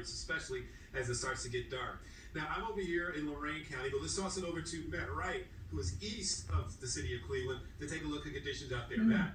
especially as it starts to get dark. Now, I'm over here in Lorain County, but let's toss it over to Matt Wright, who is east of the city of Cleveland, to take a look at conditions out there. Matt.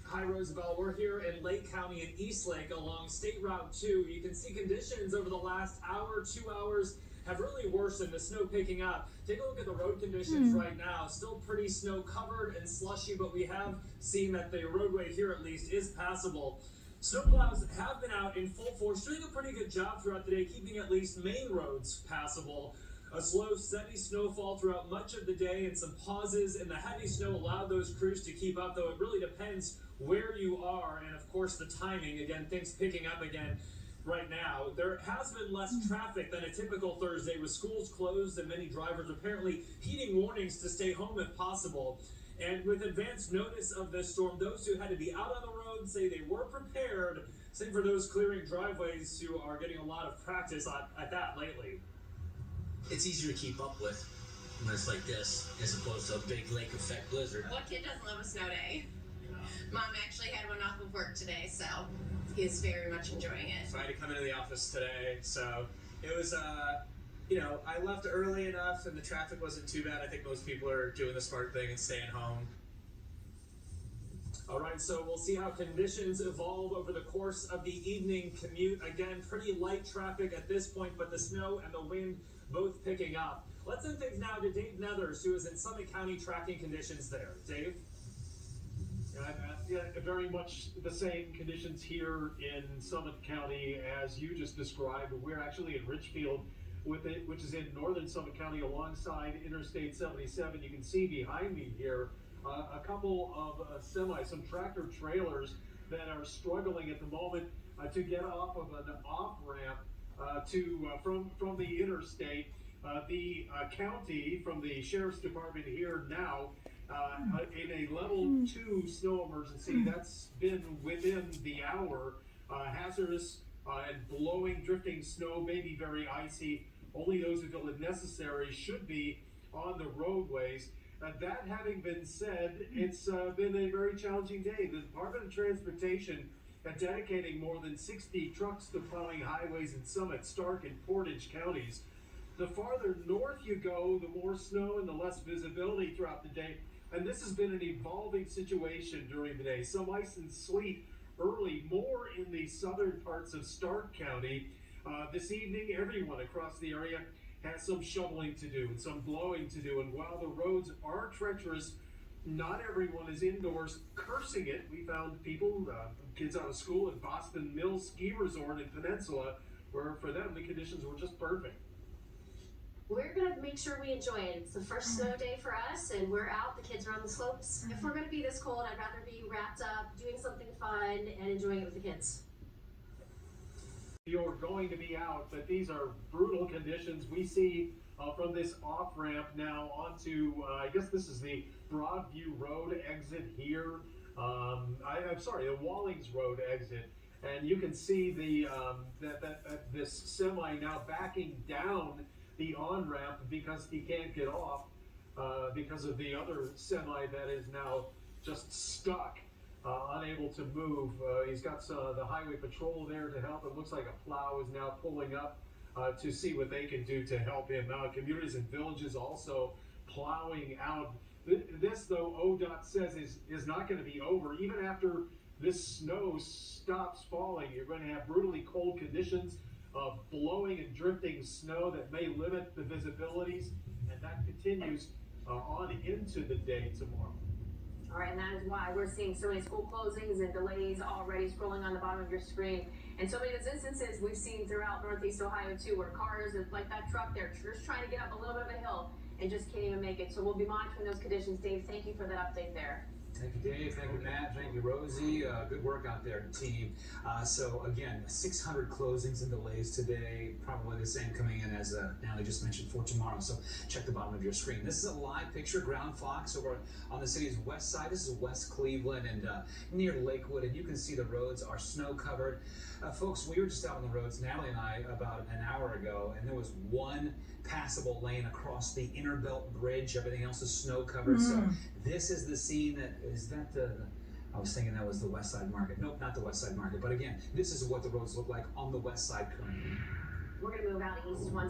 Hi, Roosevelt. We're here in Lake County in Eastlake along State Route 2. You can see conditions over the last hour, 2 hours have really worsened. The snow picking up. Take a look at the road conditions right now. Still pretty snow covered and slushy, but we have seen that the roadway here at least is passable. Snowplows have been out in full force, doing a pretty good job throughout the day, keeping at least main roads passable. A slow, steady snowfall throughout much of the day and some pauses in the heavy snow allowed those crews to keep up, though it really depends where you are and, of course, the timing. Again, things picking up again right now. There has been less traffic than a typical Thursday with schools closed and many drivers apparently heeding warnings to stay home if possible. And with advance notice of this storm, those who had to be out on the road say they were prepared. Same for those clearing driveways who are getting a lot of practice at that lately. It's easier to keep up with when it's like this as opposed to a big lake effect blizzard. What kid doesn't love a snow day? Mom actually had one off of work today, so he's very much enjoying it. So I had to come into the office today, so it was, I left early enough and the traffic wasn't too bad. I think most people are doing the smart thing and staying home. All right, so we'll see how conditions evolve over the course of the evening commute. Again, pretty light traffic at this point, but the snow and the wind both picking up. Let's send things now to Dave Nethers, who is in Summit County tracking conditions there. Dave? Yeah, very much the same conditions here in Summit County as you just described. We're actually in Richfield, which is in northern Summit County alongside Interstate 77. You can see behind me here a couple of some tractor trailers that are struggling at the moment to get off of an off-ramp from the interstate. The county, from the sheriff's department here now, in a level 2 snow emergency. That's been within the hour. Hazardous and blowing, drifting snow, may be very icy. Only those who feel it necessary should be on the roadways. That having been said, it's been a very challenging day. The Department of Transportation dedicating more than 60 trucks to plowing highways in Summit, Stark, and Portage counties. The farther north you go, the more snow and the less visibility throughout the day. And this has been an evolving situation during the day. Some ice and sleet early, more in the southern parts of Stark County. This evening, everyone across the area has some shoveling to do and some blowing to do. And while the roads are treacherous, not everyone is indoors cursing it. We found people, kids out of school at Boston Mills Ski Resort in Peninsula, where for them the conditions were just perfect. We're going to make sure we enjoy it. It's the first snow day for us, and we're out. The kids are on the slopes. If we're going to be this cold, I'd rather be wrapped up, doing something fun, and enjoying it with the kids. You're going to be out, but these are brutal conditions. We see from this off-ramp now onto, I guess this is the Broadview Road exit here. I'm sorry, the Wallings Road exit. And you can see this semi now backing down the on-ramp because he can't get off because of the other semi that is now just stuck, unable to move. He's got the highway patrol there to help. It looks like a plow is now pulling up to see what they can do to help him out. Communities and villages also plowing out. This, though, ODOT says is not going to be over. Even after this snow stops falling, you're going to have brutally cold conditions of blowing and drifting snow that may limit the visibilities, and that continues on into the day tomorrow. All right, and that is why we're seeing so many school closings and delays already scrolling on the bottom of your screen. And so many of those instances we've seen throughout Northeast Ohio too, where cars, like that truck there, just trying to get up a little bit of a hill and just can't even make it. So we'll be monitoring those conditions. Dave, thank you for that update there. Thank you, Dave. Thank you, Matt. Thank you, Rosie. Good work out there, team. So again, 600 closings and delays today. Probably the same coming in as Natalie just mentioned for tomorrow. So check the bottom of your screen. This is a live picture, Ground Fox, over on the city's west side. This is West Cleveland and near Lakewood, and you can see the roads are snow covered. Folks, we were just out on the roads, Natalie and I, about an hour ago, and there was one passable lane across the Innerbelt Bridge. Everything else is snow covered. So this is the scene that I was thinking that was the West Side Market. Nope, not the West Side Market. But again, this is what the roads look like on the West Side currently. We're going to move out east once